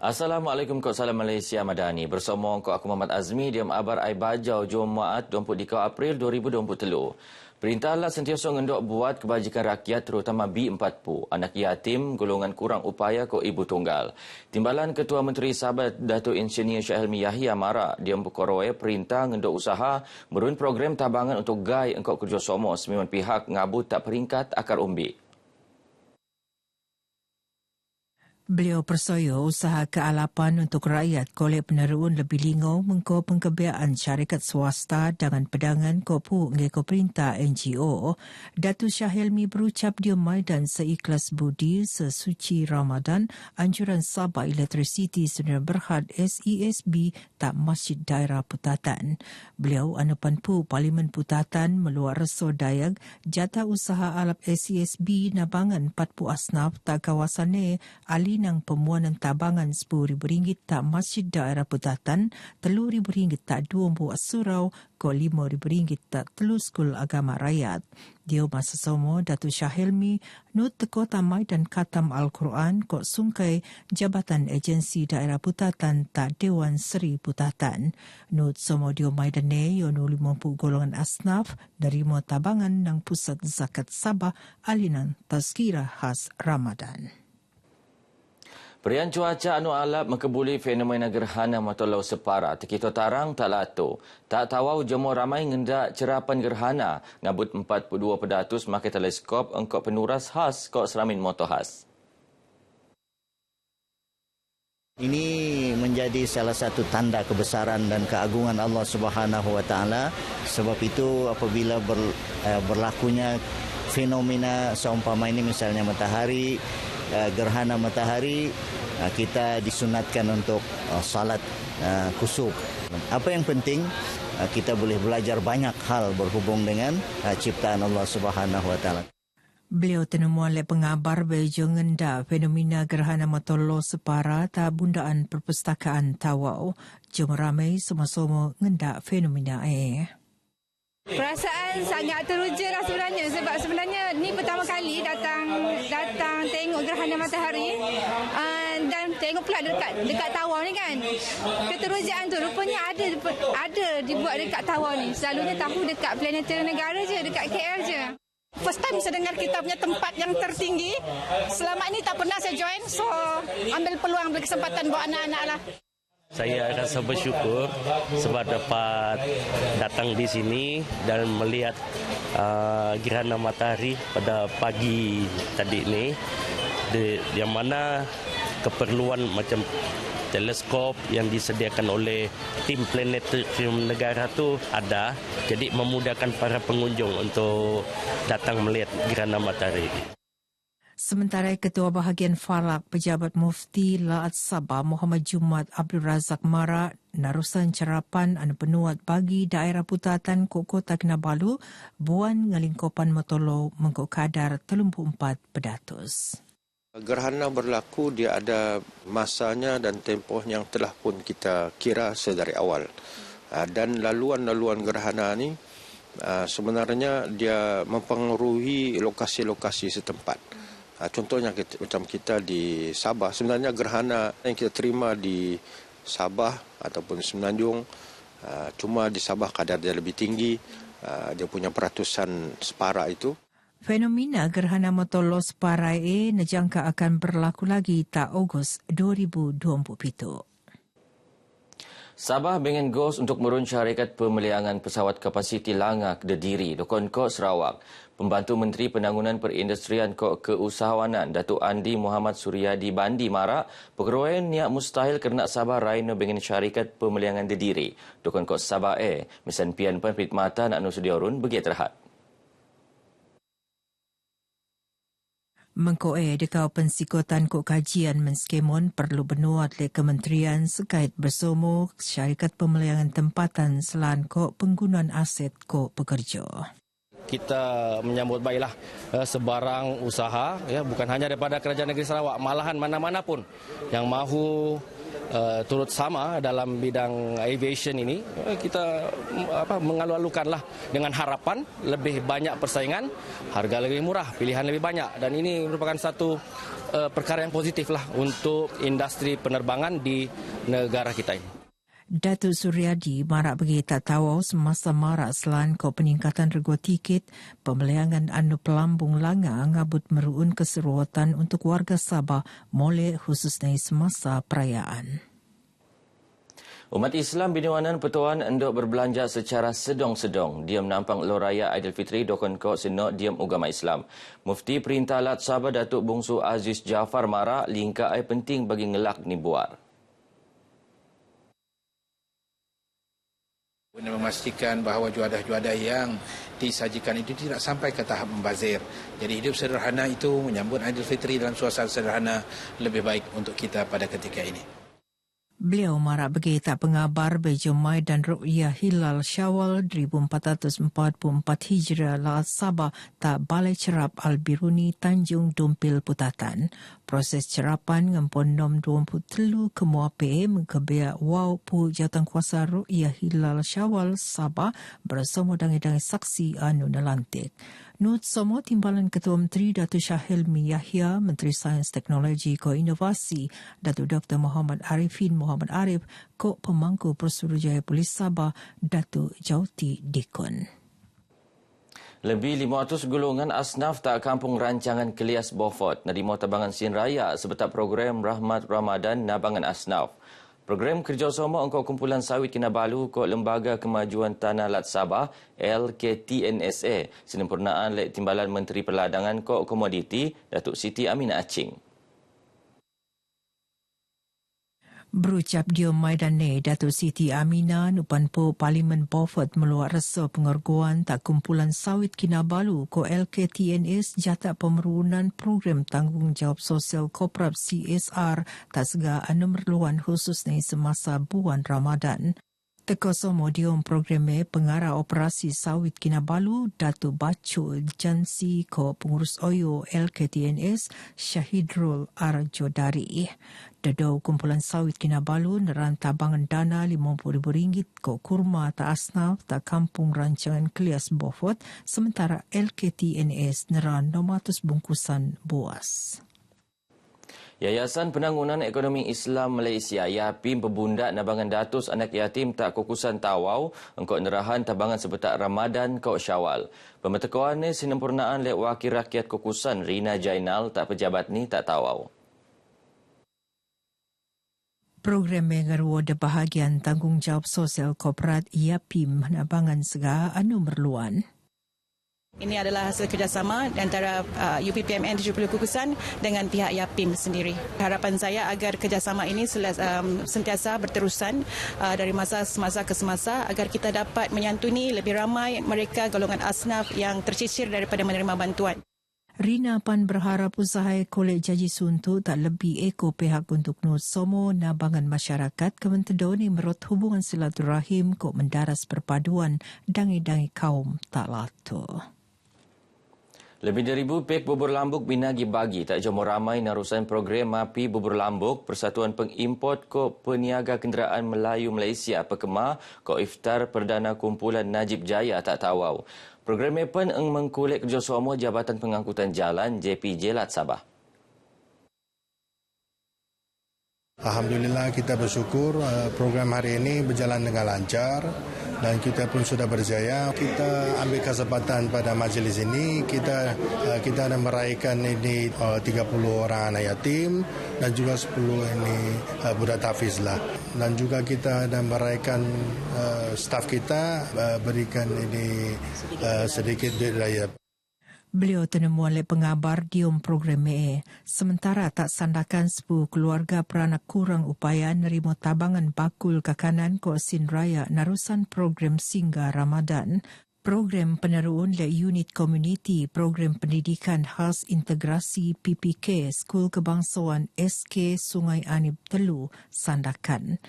Assalamualaikum kau salam Malaysia Madani. Bersama kau aku Muhammad Azmi di abar ai bajau Jumaat 23 April 2023. Perintah Allah sentiasa ngendok buat kebajikan rakyat terutama B40, anak yatim, golongan kurang upaya kau ibu tunggal. Timbalan Ketua Menteri Sabah Datuk Engineer Syahelmi Yahya Mara dia memperkoroi perintah ngendok usaha merun program tabangan untuk gai engkau kerjasama sembilan pihak ngabut tak peringkat akar umbi. Beliau persoyo usaha kealapan untuk rakyat kolek peneruan lebih lingau mengko pengkebiaan syarikat swasta dengan pedangan kopu ngeko perintah NGO. Datuk Syahelmi berucap di Maidan seikhlas budi sesuci Ramadan anjuran Sabah Electricity Sdn Berhad SESB tak Masjid Daerah Putatan. Beliau anupan pu Parlimen Putatan meluar reso dayag jatah usaha alap SESB nabangan 40 asnaf tak kawasannya ali nang pemuanan tabangan RM10,000 tak Masjid Daerah Putatan, RM3,000 tak dua buah surau, ko RM5,000 tak telu skul agama rakyat. Dia masa sama Datuk Syahelmi nut teko tamai dan khatam Al-Quran ko sungkai Jabatan Agensi Daerah Putatan tak Dewan Seri Putatan. Nut sama dia maidane yonu 50 golongan asnaf dari tabangan nang pusat zakat Sabah alinan tazkirah khas Ramadan. Perian cuaca anu alap mengkebuli fenomena gerhana matlaut separa. Tekito tarang tak lato. Tak tawau jemo ramai ngendak cerapan gerhana. Ngabut 42% makai teleskop engkau penuras khas kok seramin moto khas. Ini menjadi salah satu tanda kebesaran dan keagungan Allah Subhanahu Wa Taala. Sebab itu apabila berlakunya fenomena seumpama ini misalnya matahari, gerhana matahari, kita disunatkan untuk salat kusuf. Apa yang penting, kita boleh belajar banyak hal berhubung dengan ciptaan Allah Subhanahu Wa Taala. Beliau tenemuan oleh pengabar bejo ngenda fenomena gerhana matlaut separa ta bundaan perpustakaan Tawau. Jom ramai sama-sama ngenda fenomena Perasaan sangat teruja lah sebenarnya sebab sebenarnya ni pertama kali datang tengok gerhana matahari dan tengok pula dekat Tawau ni kan. Keterujaan tu rupanya ada dibuat dekat Tawau ni. Selalunya tahu dekat Planetarium Negara je, dekat KL je. First time saya dengar kita punya tempat yang tertinggi. Selama ini tak pernah saya join, so ambil peluang, ambil kesempatan buat anak-anak lah. Saya rasa bersyukur sebab dapat datang di sini dan melihat gerhana matahari pada pagi tadi ni, yang mana keperluan macam teleskop yang disediakan oleh tim Planetarium Negara tu ada, jadi memudahkan para pengunjung untuk datang melihat gerhana matahari. Sementara Ketua Bahagian Falak Pejabat Mufti Laat Sabah Muhammad Jumat Abdul Razak Mara narusan cerapan anu penuat bagi daerah Putatan Kota Kinabalu buan ngelingkopan motolo mengko kadar 34%. Gerhana berlaku dia ada masanya dan tempoh yang telah pun kita kira sedari awal. Dan laluan-laluan gerhana ni sebenarnya dia mempengaruhi lokasi-lokasi setempat. Contohnya macam kita di Sabah, sebenarnya gerhana yang kita terima di Sabah ataupun Semenanjung, cuma di Sabah kadar dia lebih tinggi, dia punya peratusan separa itu. Fenomena gerhana matlaut separa nejangka akan berlaku lagi tak Ogos 2027. Sabah bengen gos untuk merun syarikat pemeliangan pesawat kapasiti langak Dediri, Dokon Kok Sarawak. Pembantu Menteri Penanggunan Perindustrian Kok Keusahawanan Datuk Andi Muhammad Suryadi Bandi marak perkeroan niat mustahil kerana Sabah raino bengen syarikat pemeliangan Dediri. Dokon Kok Sabah misan pian perkhidmatan anu sediorun bagi terhad. Mengkoe dekau pensikotan kok kajian menskemon perlu benuat le kementerian sekait bersama syarikat pemeliangan tempatan selan kok penggunaan aset kok pekerja. Kita menyambut baiklah sebarang usaha, ya, bukan hanya daripada Kerajaan Negeri Sarawak, malahan mana-mana pun yang mahu turut sama dalam bidang aviation ini, kita mengalu-alukanlah dengan harapan lebih banyak persaingan, harga lebih murah, pilihan lebih banyak, dan ini merupakan satu perkara yang positif lah untuk industri penerbangan di negara kita ini. Datuk Suryadi marak bagi tak tahu semasa marak selain ko peningkatan rego tiket, pembeliangan anu pelambung langa ngabut meruun keseruatan untuk warga Sabah mole khususnya semasa perayaan. Umat Islam Biniwanan Pertuan endok berbelanja secara sedong-sedong. Dia menampang Loraya Aidilfitri dokon kau senok diam agama Islam. Mufti Perintah Lat Sabah Datuk Bungsu Aziz Jafar marak lingka ai penting bagi ngelak ni buar. Untuk memastikan bahawa juadah-juadah yang disajikan itu tidak sampai ke tahap membazir. Jadi hidup sederhana itu menyambut Aidilfitri dalam suasana sederhana lebih baik untuk kita pada ketika ini. Beliau marak bagi tak pengabar Bejomai dan Ru'yah Hilal Syawal 1444 Hijrah Lat Sabah tak Balai Cerap Al-Biruni Tanjung Dumpil Putatan. Proses cerapan ngempon nom 23 kemuape mengkebia wau pu jawatankuasa Ru'yah Hilal Syawal Sabah bersama dangi-dangi saksi anu nalantik. Nut Somo Timbalan Ketua Menteri Datuk Shah Hilmi Yahya, Menteri Sains Teknologi ko Inovasi Datuk Dr. Muhammad Arifin Muhammad Arif, ko Pemangku Persuruhjaya Polis Sabah Datuk Jauti Dikon. Lebih 500 golongan asnaf tak kampung rancangan Kelias Beaufort nerima tabangan Sin Raya sebetul program Rahmat Ramadan Nabangan Asnaf. Program kerjasama engkau kumpulan sawit Kinabalu kod Lembaga Kemajuan Tanah Lat Sabah LKTNSA sempurnaan oleh Timbalan Menteri Perladangan kod Komoditi Datuk Siti Aminah Aching. Berucap di Maidane, Datuk Siti Aminah nupanpo Parlimen Beaufort meluat rasa pengorguan tak kumpulan sawit Kinabalu ko LKTNS jata pemerunan program tanggungjawab sosial korporat CSR tak sega anu merluan khususnya semasa bulan Ramadan. Teko somodium programe pengarah operasi sawit Kinabalu Datuk Bacu Jansi ko pengurus Oyo LKTNS Syahidrul Arjodari. Dadau kumpulan sawit Kinabalu neran tabangan dana RM50,000 ko kurma tak asnaf tak kampung rancangan Kelias Beaufort sementara LKTNS neran 600 bungkusan buas. Yayasan Penanggunan Ekonomi Islam Malaysia YAPIM berbundak nabangan datus anak yatim tak kukusan tawau engkau nerahan tabangan sebetak Ramadan kau Syawal. Pemetakuan ni sinempurnaan lek wakil rakyat kukusan Rina Jainal tak pejabat ni tak tawau. Program mengeruo de bahagian tanggungjawab sosial korporat YAPIM nabangan sega anu merluan. Ini adalah hasil kerjasama antara UPPMN 70 Kukusan dengan pihak YAPIM sendiri. Harapan saya agar kerjasama ini sentiasa berterusan dari masa semasa ke semasa agar kita dapat menyantuni lebih ramai mereka golongan asnaf yang tercicir daripada menerima bantuan. Rina Pan berharap usaha Kolej Jaji Suntu tak lebih eko pihak untuk nusomo nabangan masyarakat kementedoni merot hubungan silaturahim kok mendaras perpaduan dangi-dangi kaum tak latu. Lebih dari 1,000 pek bubur lambuk binagi bagi tak jomor ramai narusan program MAPI bubur lambuk Persatuan Pengimport ko Peniaga Kenderaan Melayu Malaysia Pekema ko iftar perdana kumpulan Najib Jaya tak tawau. Program MEPEN mengkulik kerjasama Jabatan Pengangkutan Jalan JPJ Lat Sabah. Alhamdulillah kita bersyukur program hari ini berjalan dengan lancar dan kita pun sudah berjaya. Kita ambil kesempatan pada majlis ini kita ada meraihkan ini 30 orang anak yatim dan juga 10 ini budak tafiz lah. Dan juga kita ada meraihkan staf kita berikan ini sedikit duit raya. Beliau tenemu oleh pengabar dium program ME. Sementara tak sandakan 10 keluarga peranak kurang upaya nerima tabangan bakul kakanan ko Sin Raya narusan program Singgah Ramadan. Program peneruan le unit komuniti program pendidikan khas integrasi PPK Skul Kebangsaan SK Sungai Anib Telu sandakan.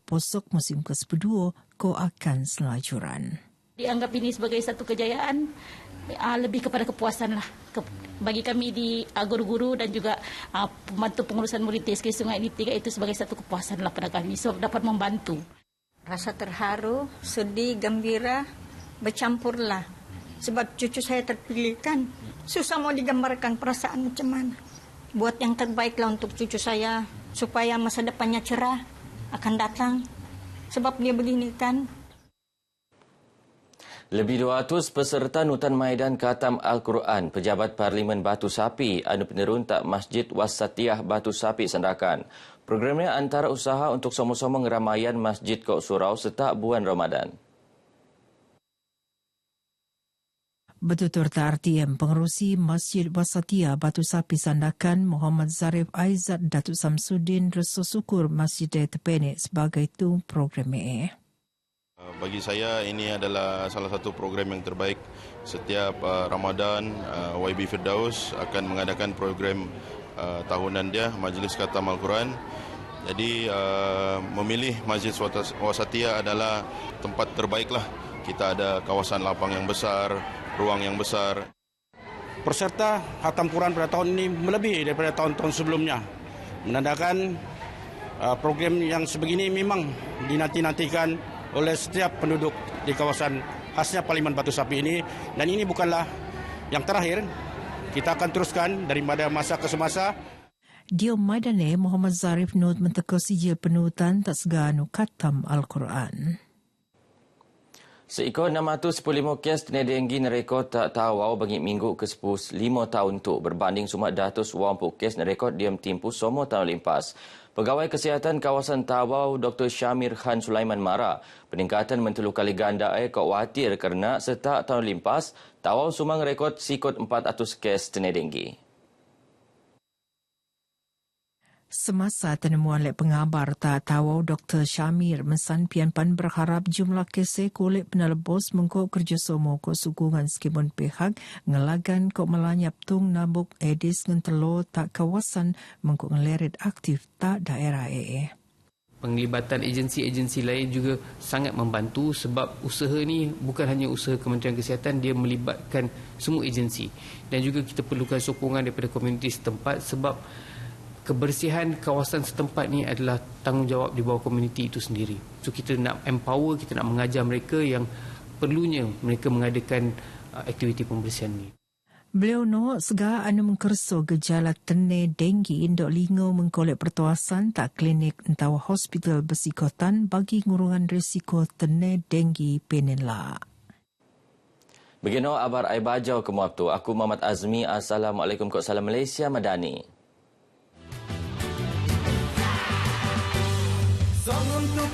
Posok musim ke-12 ko akan selajuran. Dianggap ini sebagai satu kejayaan, lebih kepada kepuasan lah. bagi kami di guru-guru dan juga pembantu pengurusan murid TSK Sungai ini 3 itu sebagai satu kepuasan lah pada kami sebab dapat membantu. Rasa terharu, sedih, gembira, bercampurlah. Sebab cucu saya terpilih kan. Susah mau digambarkan perasaan macam mana. Buat yang terbaiklah untuk cucu saya supaya masa depannya cerah akan datang. Sebab dia begini kan. Lebih 200 peserta nutan maidan khatam Al-Quran Pejabat Parlimen Batu Sapi anu peneruntak Masjid Wasatiyah Batu Sapi Sandakan. Programnya antara usaha untuk sama-sama ngeramaian Masjid Kok Surau serta bulan Ramadan. Bertutur RTM, pengerusi Masjid Wasatiyah Batu Sapi Sandakan Muhammad Zarif Aizat Datuk Samsudin rasa syukur Masjid Terpenik sebagai itu programnya. Bagi saya ini adalah salah satu program yang terbaik. Setiap Ramadan YB Firdaus akan mengadakan program tahunan dia Majlis Khatam Al-Quran. Jadi memilih Masjid Wasatiyah adalah tempat terbaiklah. Kita ada kawasan lapang yang besar, ruang yang besar. Peserta Khatam Quran pada tahun ini melebihi daripada tahun-tahun sebelumnya. Menandakan program yang sebegini memang dinanti-nantikan oleh setiap penduduk di kawasan khasnya Parlimen Batu Sapi ini. Dan ini bukanlah yang terakhir. Kita akan teruskan daripada masa ke semasa. Dia Maidane Muhammad Zarif Nut menteka sijil penutan tak seganu khatam Al-Quran. Seekor 615 kes denggi nerekod tak tawau bagi minggu ke-10 5 tahun tu berbanding sumat 180 kes nerekod diam timpu semua tahun limpas. Pegawai Kesihatan Kawasan Tawau Dr. Syamir Khan Sulaiman Mara, peningkatan mentelu kali ganda khawatir kerana setak tahun limpas, Tawau sumang rekod sikot 400 kes denggi. Semasa penemuan lek pengabar tak Tawau Dr. Syamir mensan pian-pan berharap jumlah kes kulit penelebos mengkau kerjasama ko sokongan skimun pihak ngelagan kok melanyap tung nabuk edis ngentelo tak kawasan mengkau ngeleret aktif tak daerah Penglibatan agensi-agensi lain juga sangat membantu sebab usaha ni bukan hanya usaha Kementerian Kesihatan, dia melibatkan semua agensi. Dan juga kita perlukan sokongan daripada komuniti setempat sebab kebersihan kawasan setempat ni adalah tanggungjawab di bawah komuniti itu sendiri. So kita nak empower, kita nak mengajar mereka yang perlunya mereka mengadakan aktiviti pembersihan ni. Beliau no sega anu mengkerso gejala tene denggi indok lingo mengkolek pertuasan tak klinik entau hospital bersikotan bagi ngurungan risiko tene denggi penela. Begino abar ai bajau ke muabtu. Aku Muhammad Azmi. Assalamualaikum kok salam Malaysia Madani. Song untuk